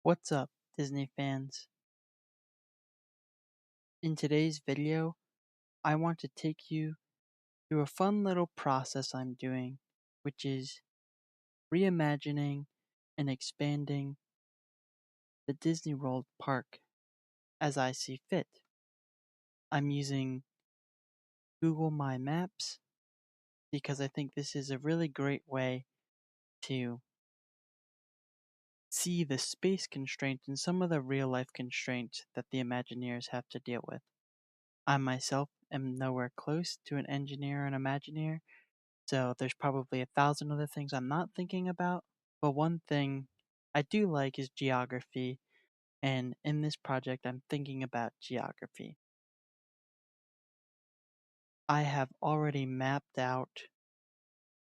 What's up, Disney fans? In today's video, I want to take you through a fun little process I'm doing, which is reimagining and expanding the Disney World park as I see fit. I'm using Google My Maps because I think this is a really great way to see the space constraints and some of the real life constraints that the Imagineers have to deal with. I myself am nowhere close to an engineer or an Imagineer, so there's probably 1,000 other things I'm not thinking about, but one thing I do like is geography, and in this project I'm thinking about geography. I have already mapped out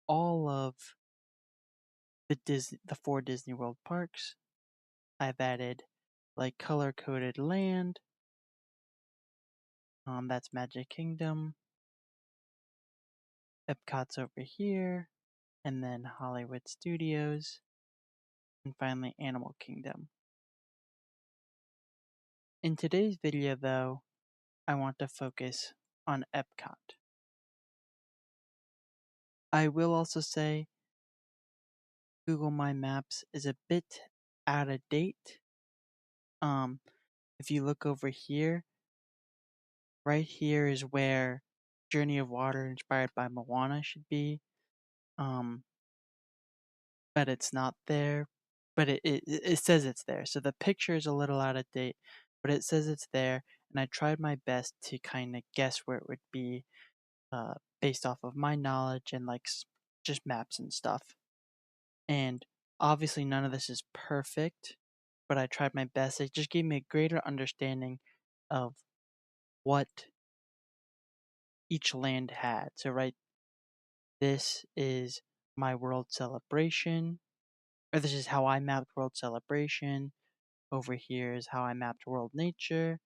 all of the 4 Disney World parks. I've added like color-coded land, that's Magic Kingdom, Epcot's over here, and then Hollywood Studios, and finally Animal Kingdom. In today's video though, I want to focus on Epcot. I will also say Google My Maps is a bit out of date. Um, if you look over here, right here is where Journey of Water inspired by Moana should be. But it's not there. But it says it's there. So the picture is a little out of date, but it says it's there. And I tried my best to kind of guess where it would be based off of my knowledge and like just maps and stuff. And obviously, none of this is perfect, but I tried my best. It just gave me a greater understanding of what each land had. So, right, this is my World Celebration, or this is how I mapped World Celebration. Over here is how I mapped World Nature,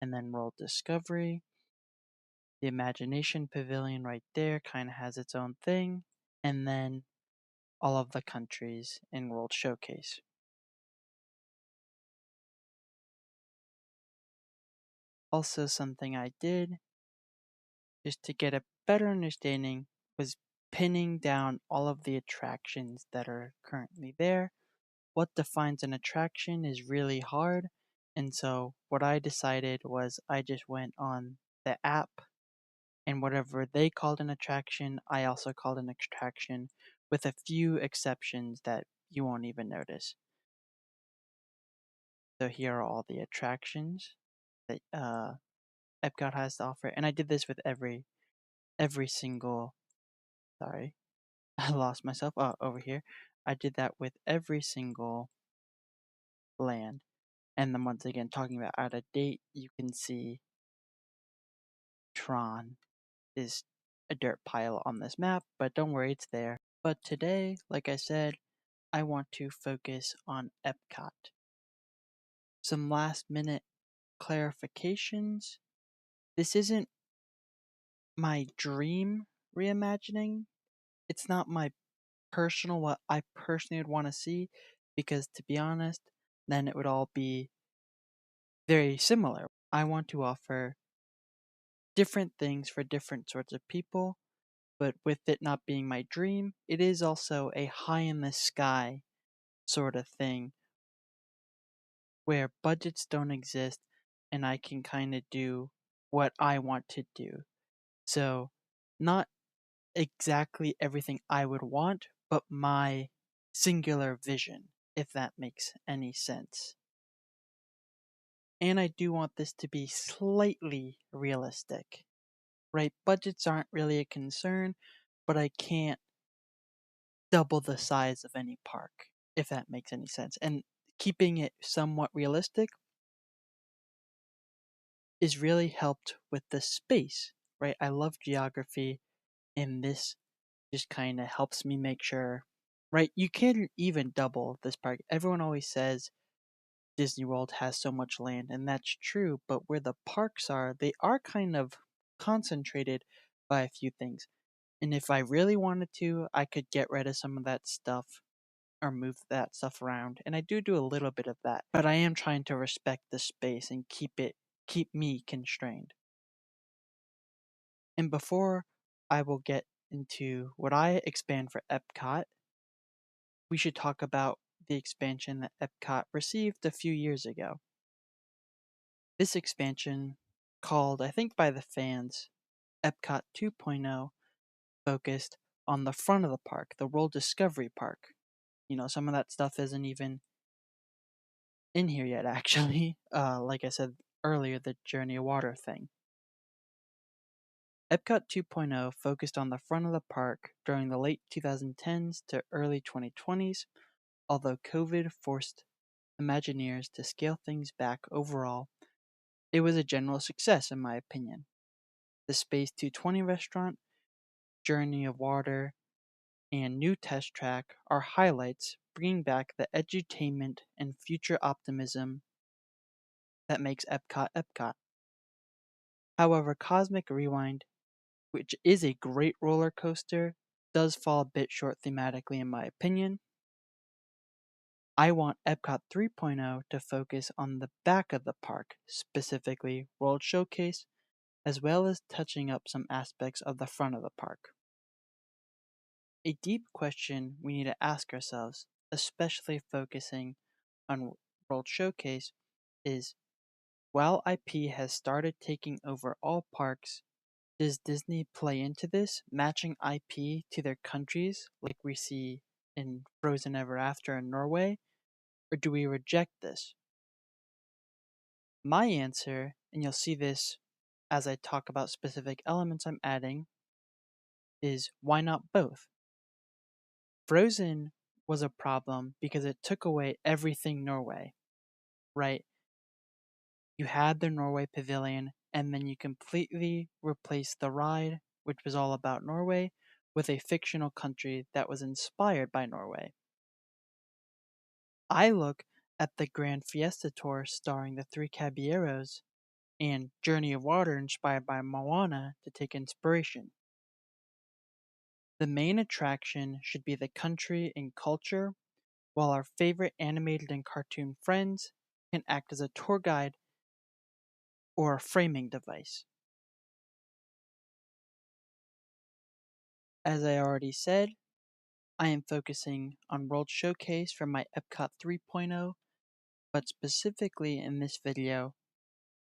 and then World Discovery. The Imagination Pavilion right there kind of has its own thing, and then all of the countries in World Showcase. Also, something I did just to get a better understanding was pinning down all of the attractions that are currently there. What defines an attraction is really hard, and so what I decided was I just went on the app, and whatever they called an attraction, I also called an attraction, with a few exceptions that you won't even notice. So here are all the attractions that Epcot has to offer, and I did this with every single, sorry, I lost myself. Oh, over here. I did that with every single land. And then once again, talking about out of date, you can see Tron is a dirt pile on this map, but don't worry, it's there. But today, like I said, I want to focus on Epcot. Some last minute clarifications. This isn't my dream reimagining. It's not my personal, what I personally would want to see, because to be honest, then it would all be very similar. I want to offer different things for different sorts of people, but with it not being my dream, it is also a high in the sky sort of thing where budgets don't exist and I can kind of do what I want to do. So, not exactly everything I would want, but my singular vision, if that makes any sense. And I do want this to be slightly realistic, right? Budgets aren't really a concern, but I can't double the size of any park, if that makes any sense. And keeping it somewhat realistic is really helped with the space, right? I love geography, and this just kind of helps me make sure, right? You can't even double this park. Everyone always says Disney World has so much land, and that's true, but where the parks are, they are kind of concentrated by a few things. And if I really wanted to, I could get rid of some of that stuff or move that stuff around, and I do a little bit of that, but I am trying to respect the space and keep me constrained. And before I will get into what I expand for Epcot, we should talk about the expansion that Epcot received a few years ago. This expansion, called I think by the fans Epcot 2.0, focused on the front of the park, the World Discovery Park. Some of that stuff isn't even in here yet, actually. Like I said earlier, the Journey of Water thing. Epcot 2.0 focused on the front of the park during the late 2010s to early 2020s, although COVID forced Imagineers to scale things back overall. It was a general success, in my opinion. The Space 220 restaurant, Journey of Water, and new test track are highlights, bringing back the edutainment and future optimism that makes Epcot Epcot. However, Cosmic Rewind, which is a great roller coaster, does fall a bit short thematically in my opinion. I want Epcot 3.0 to focus on the back of the park, specifically World Showcase, as well as touching up some aspects of the front of the park. A deep question we need to ask ourselves, especially focusing on World Showcase, is while IP has started taking over all parks, does Disney play into this, matching IP to their countries like we see in Frozen Ever After in Norway, or do we reject this? My answer, and you'll see this as I talk about specific elements I'm adding, is why not both? Frozen was a problem because it took away everything Norway, right? You had the Norway Pavilion, and then you completely replaced the ride, which was all about Norway, with a fictional country that was inspired by Norway. I look at the Grand Fiesta Tour starring the Three Caballeros and Journey of Water inspired by Moana to take inspiration. The main attraction should be the country and culture, while our favorite animated and cartoon friends can act as a tour guide or a framing device. As I already said, I am focusing on World Showcase for my Epcot 3.0, but specifically in this video,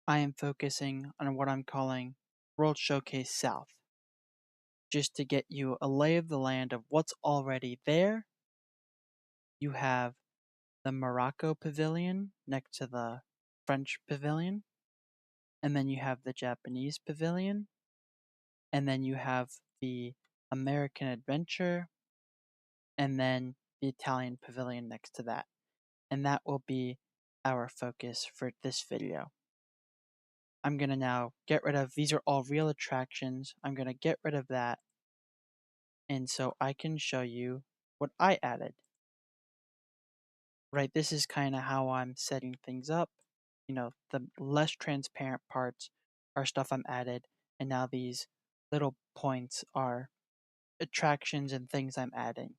I am focusing on what I'm calling World Showcase South, just to get you a lay of the land of what's already there. You have the Morocco Pavilion next to the French Pavilion, and then you have the Japanese Pavilion, and then you have the American Adventure, and then the Italian Pavilion next to that. And that will be our focus for this video. I'm going to now get rid of, these are all real attractions, I'm going to get rid of that, and so I can show you what I added. Right, this is kind of how I'm setting things up. The less transparent parts are stuff I'm added, and now these little points are attractions and things I'm adding.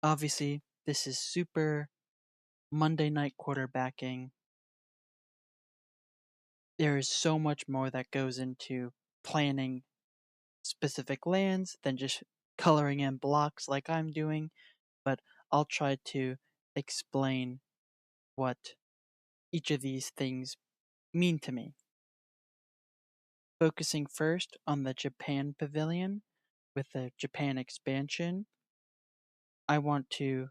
Obviously, this is super Monday night quarterbacking. There is so much more that goes into planning specific lands than just coloring in blocks like I'm doing, but I'll try to explain what each of these things mean to me. Focusing first on the Japan Pavilion with the Japan expansion, I want to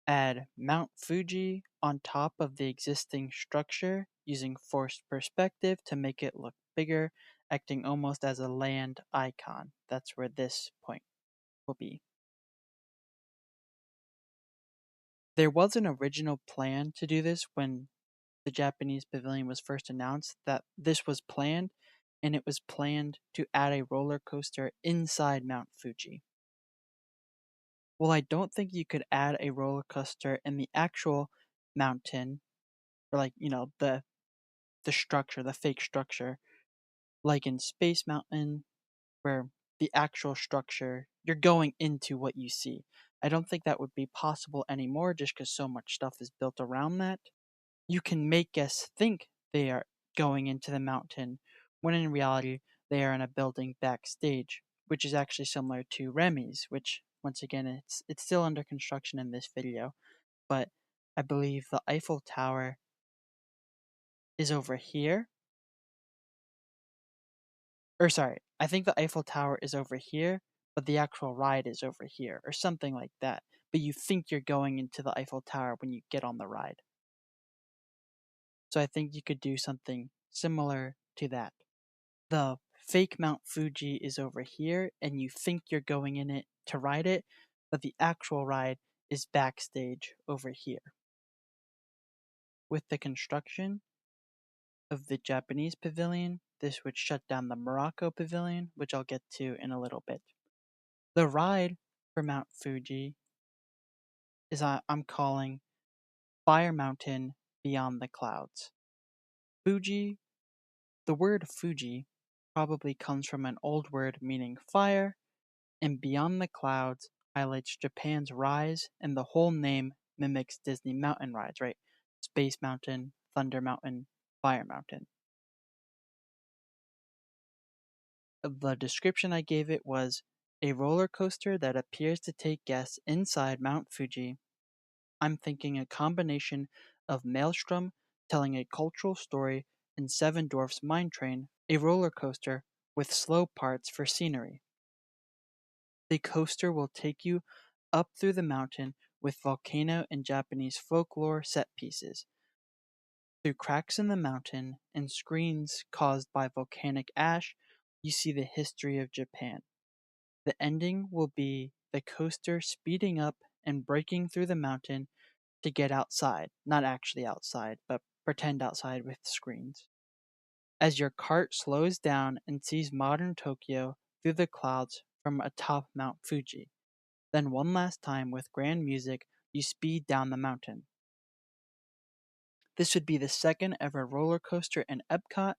add Mount Fuji on top of the existing structure using forced perspective to make it look bigger, acting almost as a land icon. That's where this point will be. There was an original plan to do this when the Japanese pavilion was first announced, that this was planned, and it was planned to add a roller coaster inside Mount Fuji. Well, I don't think you could add a roller coaster in the actual mountain, or the structure, the fake structure, like in Space Mountain, where the actual structure, you're going into what you see. I don't think that would be possible anymore just because so much stuff is built around that. You can make guests think they are going into the mountain when in reality they are in a building backstage, which is actually similar to Remy's, which once again it's still under construction in this video, but I believe the Eiffel Tower is over here. Or sorry, I think the Eiffel Tower is over here, but the actual ride is over here, or something like that. But you think you're going into the Eiffel Tower when you get on the ride. So I think you could do something similar to that. The fake Mount Fuji is over here, and you think you're going in it to ride it, but the actual ride is backstage over here. With the construction of the Japanese pavilion, this would shut down the Morocco pavilion, which I'll get to in a little bit. The ride for Mount Fuji is I'm calling Fire Mountain Beyond the Clouds. Fuji, the word Fuji probably comes from an old word meaning fire, and Beyond the Clouds highlights Japan's rise, and the whole name mimics Disney mountain rides, right? Space Mountain, Thunder Mountain, Fire Mountain. The description I gave it was a roller coaster that appears to take guests inside Mount Fuji. I'm thinking a combination of Maelstrom telling a cultural story and Seven Dwarfs Mine Train, a roller coaster with slow parts for scenery. The coaster will take you up through the mountain with volcano and Japanese folklore set pieces. Through cracks in the mountain and screens caused by volcanic ash, you see the history of Japan. The ending will be the coaster speeding up and breaking through the mountain to get outside. Not actually outside, but pretend outside with screens. As your cart slows down and sees modern Tokyo through the clouds from atop Mount Fuji. Then one last time with grand music, you speed down the mountain. This would be the second ever roller coaster in Epcot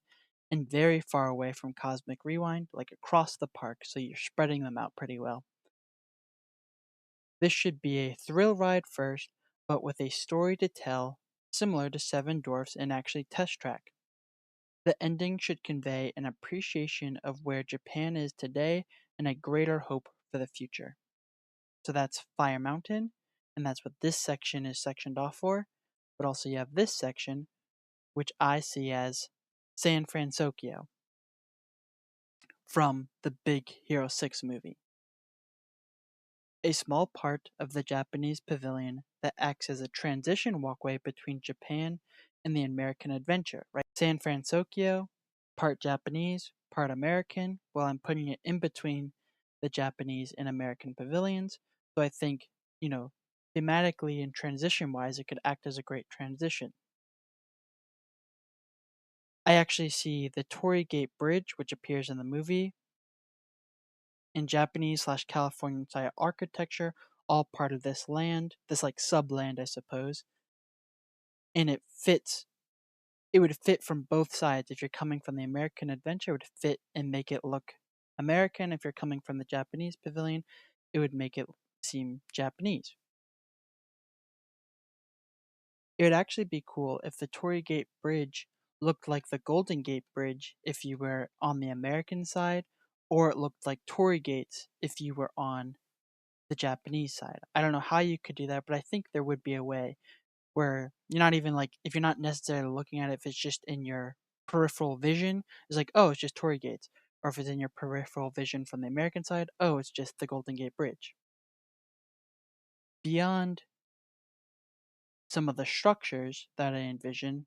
and very far away from Cosmic Rewind, like across the park, so you're spreading them out pretty well. This should be a thrill ride first, but with a story to tell, similar to Seven Dwarfs and actually Test Track. The ending should convey an appreciation of where Japan is today and a greater hope for the future. So that's Fire Mountain, and that's what this section is sectioned off for. But also you have this section, which I see as San Francisco from the Big Hero 6 movie. A small part of the Japanese pavilion that acts as a transition walkway between Japan and the American adventure, right? San Francisco, part Japanese, part American, while I'm putting it in between the Japanese and American pavilions. So I think, thematically and transition wise, it could act as a great transition. I actually see the Torii Gate Bridge, which appears in the movie, in Japanese/Californian style architecture, all part of this land, this like subland, I suppose. And it would fit from both sides. If you're coming from the American adventure, it would fit and make it look American. If you're coming from the Japanese pavilion, it would make it seem Japanese. It would actually be cool if the Torii Gate Bridge looked like the Golden Gate Bridge if you were on the American side, or it looked like Torii Gates if you were on the Japanese side. I don't know how you could do that, but I think there would be a way where you're not even like, if you're not necessarily looking at it, if it's just in your peripheral vision, it's like, oh, it's just Torii Gates. Or if it's in your peripheral vision from the American side, oh, it's just the Golden Gate Bridge. Beyond some of the structures that I envision,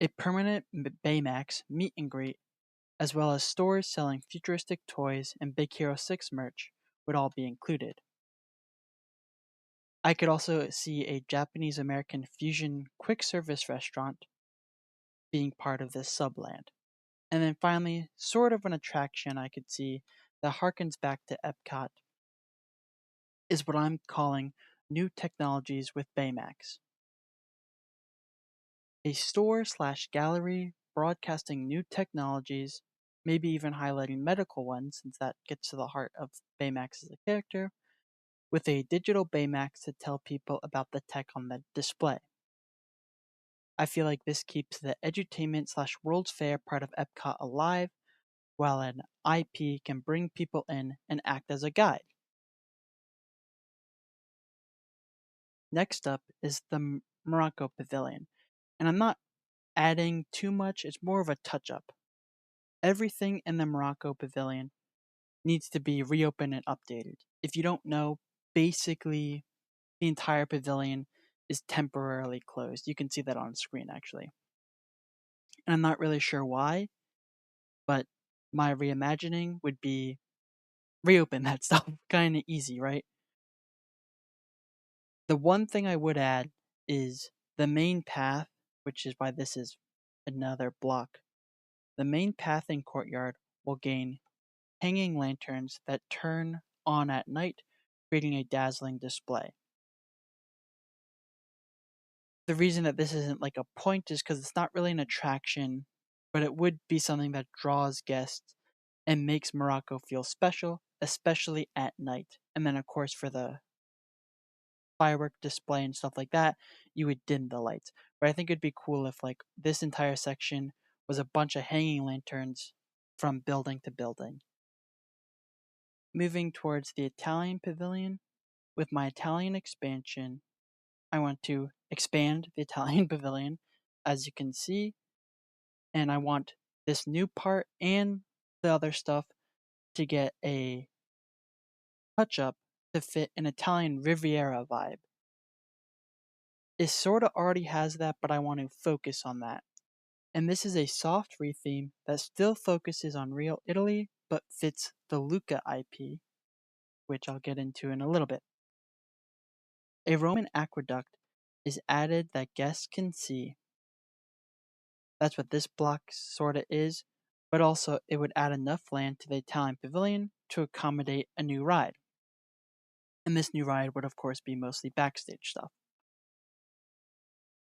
a permanent Baymax meet and greet, as well as stores selling futuristic toys and Big Hero 6 merch would all be included. I could also see a Japanese American fusion quick service restaurant being part of this subland. And then finally, sort of an attraction I could see that harkens back to Epcot is what I'm calling New Technologies with Baymax. A store/gallery broadcasting new technologies maybe even highlighting medical ones since that gets to the heart of Baymax as a character, with a digital Baymax to tell people about the tech on the display. I feel like this keeps the edutainment slash World's Fair part of Epcot alive, while an IP can bring people in and act as a guide. Next up is the Morocco Pavilion, and I'm not adding too much, it's more of a touch up. Everything in the Morocco Pavilion needs to be reopened and updated. If you don't know, basically the entire pavilion is temporarily closed. You can see that on screen actually. And I'm not really sure why, but my reimagining would be reopen that stuff. Kind of easy, right? The one thing I would add is the main path, which is why this is another block. The main path and courtyard will gain hanging lanterns that turn on at night, creating a dazzling display. The reason that this isn't like a point is because it's not really an attraction, but it would be something that draws guests and makes Morocco feel special, especially at night. And then, of course, for the firework display and stuff like that, you would dim the lights. But I think it'd be cool if like this entire section was a bunch of hanging lanterns from building to building. Moving towards the Italian pavilion, with my Italian expansion, I want to expand the Italian pavilion, as you can see, and I want this new part and the other stuff to get a touch up to fit an Italian Riviera vibe. It sort of already has that, but I want to focus on that. And this is a soft retheme that still focuses on real Italy, but fits the Luca IP, which I'll get into in a little bit. A Roman aqueduct is added that guests can see. That's what this block sort of is, but also it would add enough land to the Italian pavilion to accommodate a new ride. And this new ride would, of course, be mostly backstage stuff.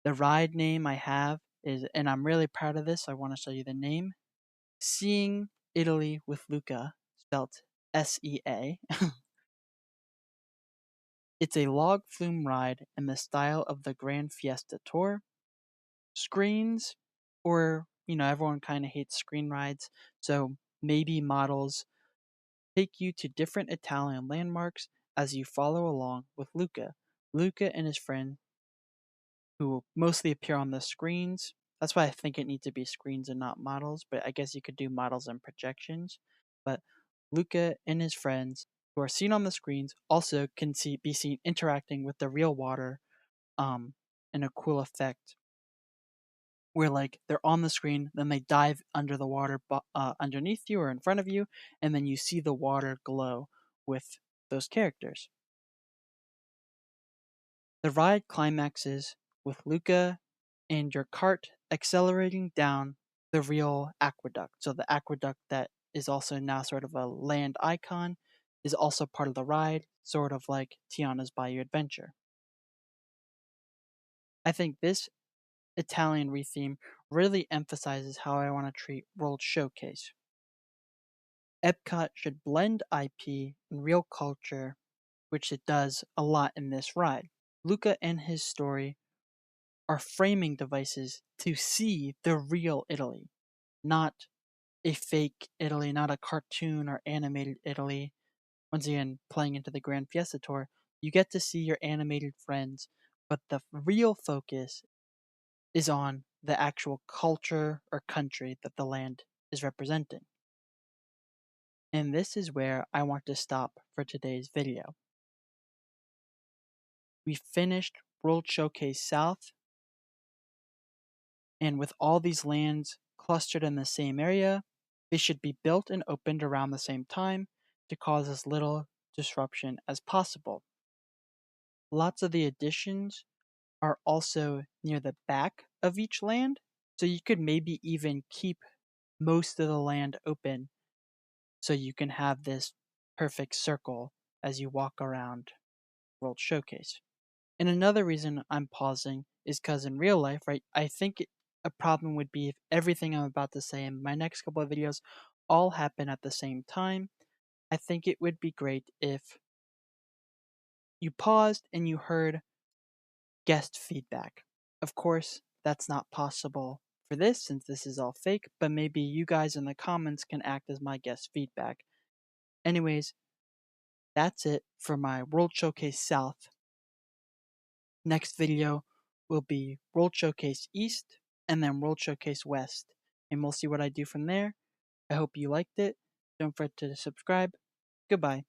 The ride name I have is, and I'm really proud of this, so I want to show you the name, Seeing Italy with Luca, spelt SEA. It's a log flume ride in the style of the Grand Fiesta Tour. Screens, or, everyone kind of hates screen rides, so maybe models take you to different Italian landmarks as you follow along with Luca. Luca and his friend, who mostly appear on the screens. That's why I think it needs to be screens and not models, but I guess you could do models and projections. But Luca and his friends, who are seen on the screens, also can be seen interacting with the real water in a cool effect where like they're on the screen, then they dive under the water underneath you or in front of you, and then you see the water glow with those characters. The ride climaxes with Luca and your cart accelerating down the real aqueduct. So the aqueduct that is also now sort of a land icon is also part of the ride, sort of like Tiana's Bayou Adventure. I think this Italian retheme really emphasizes how I want to treat World Showcase. Epcot should blend IP and real culture, which it does a lot in this ride. Luca and his story are framing devices to see the real Italy, not a fake Italy, not a cartoon or animated Italy. Once again, playing into the Grand Fiesta Tour, you get to see your animated friends, but the real focus is on the actual culture or country that the land is representing. And this is where I want to stop for today's video. We finished World Showcase South, and with all these lands clustered in the same area, they should be built and opened around the same time to cause as little disruption as possible. Lots of the additions are also near the back of each land, so you could maybe even keep most of the land open so you can have this perfect circle as you walk around World Showcase. And another reason I'm pausing is because in real life, right, I think a problem would be if everything I'm about to say in my next couple of videos all happen at the same time, I think it would be great if you paused and you heard guest feedback. Of course, that's not possible for this since this is all fake, but maybe you guys in the comments can act as my guest feedback. Anyways, that's it for my World Showcase South. Next video will be World Showcase East and then World Showcase West, and we'll see what I do from there. I hope you liked it. Don't forget to subscribe. Goodbye.